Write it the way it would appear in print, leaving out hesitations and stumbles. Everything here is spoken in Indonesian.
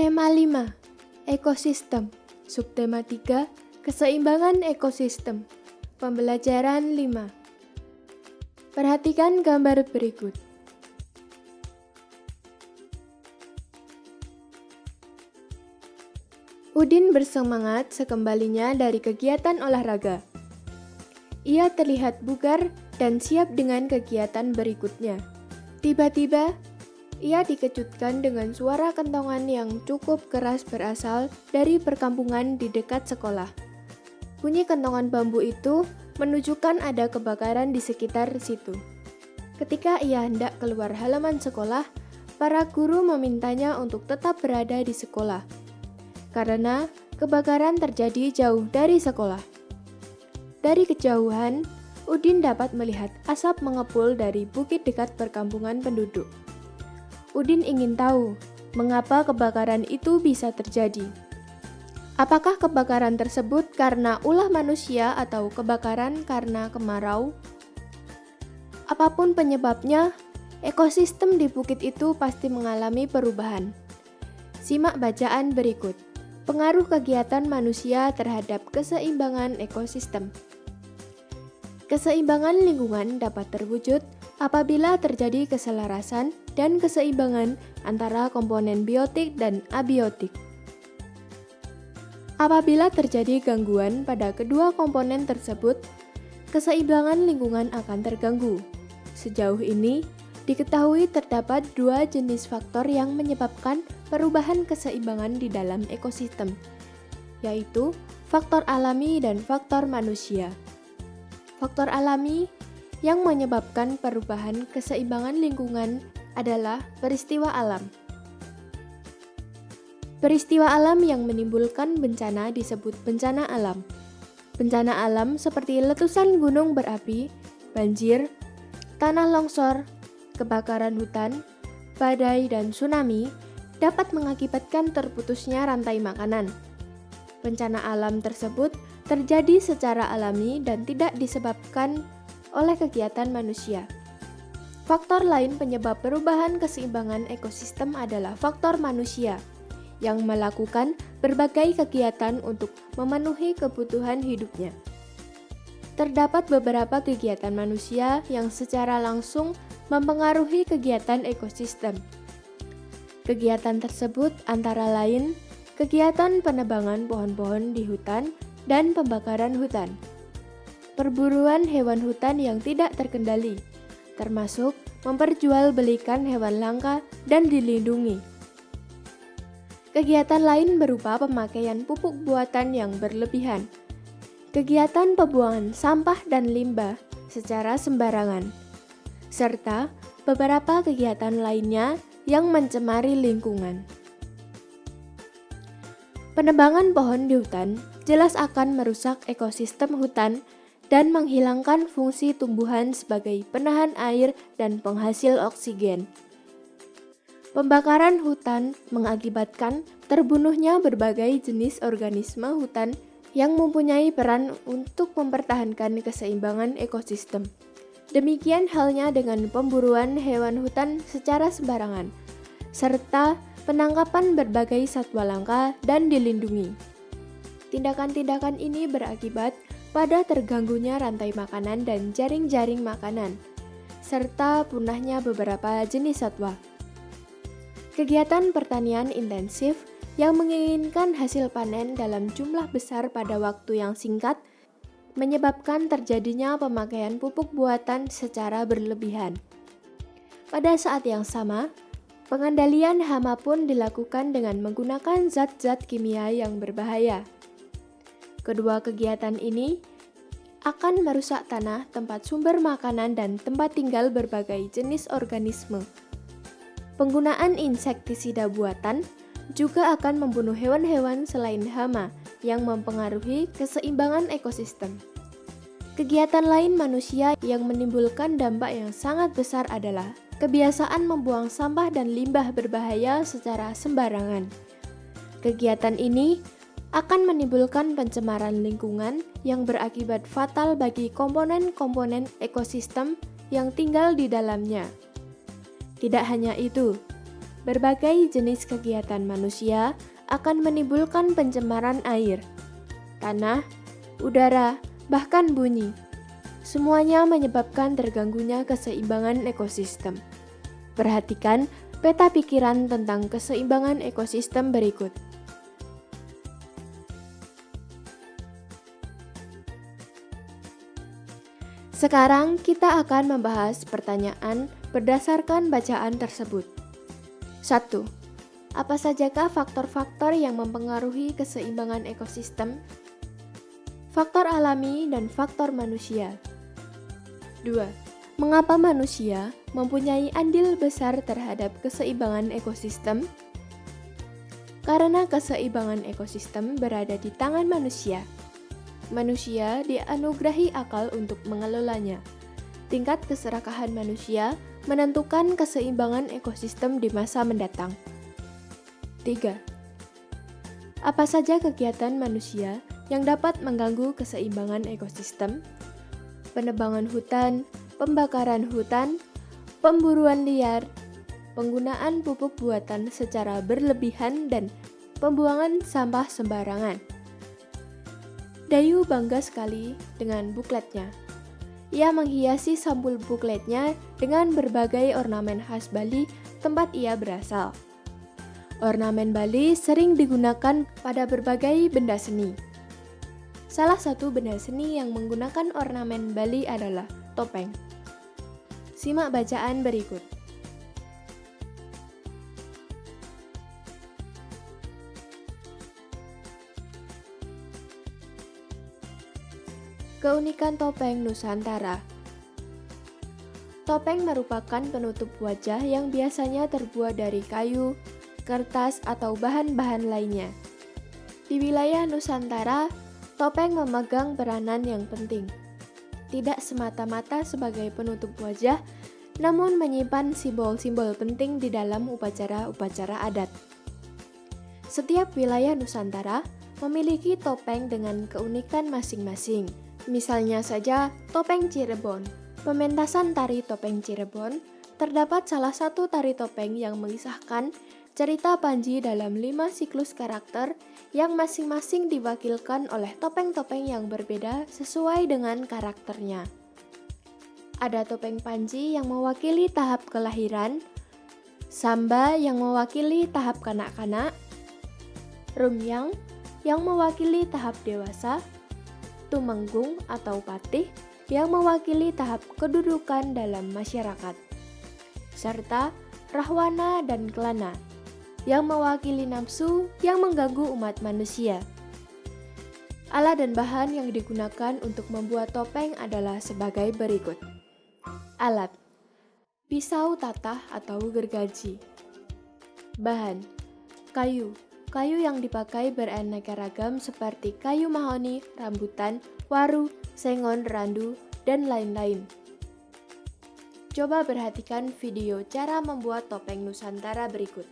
Tema 5. Ekosistem. Subtema 3. Keseimbangan ekosistem. Pembelajaran 5. Perhatikan gambar berikut. Udin bersemangat sekembalinya dari kegiatan olahraga. Ia terlihat bugar dan siap dengan kegiatan berikutnya. Tiba-tiba, ia dikejutkan dengan suara kentongan yang cukup keras berasal dari perkampungan di dekat sekolah. Bunyi kentongan bambu itu menunjukkan ada kebakaran di sekitar situ. Ketika ia hendak keluar halaman sekolah, para guru memintanya untuk tetap berada di sekolah, karena kebakaran terjadi jauh dari sekolah. Dari kejauhan, Udin dapat melihat asap mengepul dari bukit dekat perkampungan penduduk. Udin ingin tahu mengapa kebakaran itu bisa terjadi. Apakah kebakaran tersebut karena ulah manusia atau kebakaran karena kemarau? Apapun penyebabnya, ekosistem di bukit itu pasti mengalami perubahan. Simak bacaan berikut. Pengaruh kegiatan manusia terhadap keseimbangan ekosistem. Keseimbangan lingkungan dapat terwujud apabila terjadi keselarasan dan keseimbangan antara komponen biotik dan abiotik. Apabila terjadi gangguan pada kedua komponen tersebut, keseimbangan lingkungan akan terganggu. Sejauh ini, diketahui terdapat dua jenis faktor yang menyebabkan perubahan keseimbangan di dalam ekosistem, yaitu faktor alami dan faktor manusia. Faktor alami yang menyebabkan perubahan keseimbangan lingkungan adalah peristiwa alam. Peristiwa alam yang menimbulkan bencana disebut bencana alam. Bencana alam seperti letusan gunung berapi, banjir, tanah longsor, kebakaran hutan, badai, dan tsunami dapat mengakibatkan terputusnya rantai makanan. Bencana alam tersebut terjadi secara alami dan tidak disebabkan oleh kegiatan manusia. Faktor lain penyebab perubahan keseimbangan ekosistem adalah faktor manusia yang melakukan berbagai kegiatan untuk memenuhi kebutuhan hidupnya. Terdapat beberapa kegiatan manusia yang secara langsung mempengaruhi kegiatan ekosistem. Kegiatan tersebut antara lain kegiatan penebangan pohon-pohon di hutan dan pembakaran hutan, perburuan hewan hutan yang tidak terkendali, termasuk memperjualbelikan hewan langka dan dilindungi. Kegiatan lain berupa pemakaian pupuk buatan yang berlebihan, kegiatan pembuangan sampah dan limbah secara sembarangan, serta beberapa kegiatan lainnya yang mencemari lingkungan. Penebangan pohon di hutan jelas akan merusak ekosistem hutan dan menghilangkan fungsi tumbuhan sebagai penahan air dan penghasil oksigen. Pembakaran hutan mengakibatkan terbunuhnya berbagai jenis organisme hutan yang mempunyai peran untuk mempertahankan keseimbangan ekosistem. Demikian halnya dengan pemburuan hewan hutan secara sembarangan, serta penangkapan berbagai satwa langka dan dilindungi. Tindakan-tindakan ini berakibat pada terganggunya rantai makanan dan jaring-jaring makanan, serta punahnya beberapa jenis satwa. Kegiatan pertanian intensif yang menginginkan hasil panen dalam jumlah besar pada waktu yang singkat menyebabkan terjadinya pemakaian pupuk buatan secara berlebihan. Pada saat yang sama, pengendalian hama pun dilakukan dengan menggunakan zat-zat kimia yang berbahaya. Kedua kegiatan ini akan merusak tanah, tempat sumber makanan, dan tempat tinggal berbagai jenis organisme. Penggunaan insektisida buatan juga akan membunuh hewan-hewan selain hama yang mempengaruhi keseimbangan ekosistem. Kegiatan lain manusia yang menimbulkan dampak yang sangat besar adalah kebiasaan membuang sampah dan limbah berbahaya secara sembarangan. Kegiatan ini akan menimbulkan pencemaran lingkungan yang berakibat fatal bagi komponen-komponen ekosistem yang tinggal di dalamnya. Tidak hanya itu, Berbagai jenis kegiatan manusia akan menimbulkan pencemaran air, tanah, udara, bahkan bunyi. Semuanya menyebabkan terganggunya keseimbangan ekosistem. Perhatikan peta pikiran tentang keseimbangan ekosistem berikut. Sekarang kita akan membahas pertanyaan berdasarkan bacaan tersebut. 1. Apa sajakah faktor-faktor yang mempengaruhi keseimbangan ekosistem? Faktor alami dan faktor manusia. 2. Mengapa manusia mempunyai andil besar terhadap keseimbangan ekosistem? Karena keseimbangan ekosistem berada di tangan manusia. Manusia dianugerahi akal untuk mengelolanya. Tingkat keserakahan manusia menentukan keseimbangan ekosistem di masa mendatang. 3. Apa saja kegiatan manusia yang dapat mengganggu keseimbangan ekosistem? Penebangan hutan, pembakaran hutan, pemburuan liar, penggunaan pupuk buatan secara berlebihan, dan pembuangan sampah sembarangan. Dayu bangga sekali dengan bukletnya. Ia menghiasi sampul bukletnya dengan berbagai ornamen khas Bali tempat ia berasal. Ornamen Bali sering digunakan pada berbagai benda seni. Salah satu benda seni yang menggunakan ornamen Bali adalah topeng. Simak bacaan berikut. Keunikan topeng Nusantara. Topeng merupakan penutup wajah yang biasanya terbuat dari kayu, kertas, atau bahan-bahan lainnya. Di wilayah Nusantara, topeng memegang peranan yang penting. Tidak semata-mata sebagai penutup wajah, namun menyimpan simbol-simbol penting di dalam upacara-upacara adat. Setiap wilayah Nusantara memiliki topeng dengan keunikan masing-masing. Misalnya saja topeng Cirebon. Pementasan tari topeng Cirebon, terdapat salah satu tari topeng yang mengisahkan cerita Panji dalam 5 siklus karakter yang masing-masing diwakilkan oleh topeng-topeng yang berbeda sesuai dengan karakternya. Ada topeng Panji yang mewakili tahap kelahiran, Samba yang mewakili tahap kanak-kanak, Rumyang yang mewakili tahap dewasa, Tumenggung atau Patih yang mewakili tahap kedudukan dalam masyarakat, serta Rahwana dan Kelana yang mewakili nafsu yang mengganggu umat manusia. Alat dan bahan yang digunakan untuk membuat topeng adalah sebagai berikut. Alat: pisau tatah atau gergaji. Bahan: kayu. Kayu yang dipakai beraneka ragam seperti kayu mahoni, rambutan, waru, sengon, randu, dan lain-lain. Coba perhatikan video cara membuat topeng Nusantara berikut.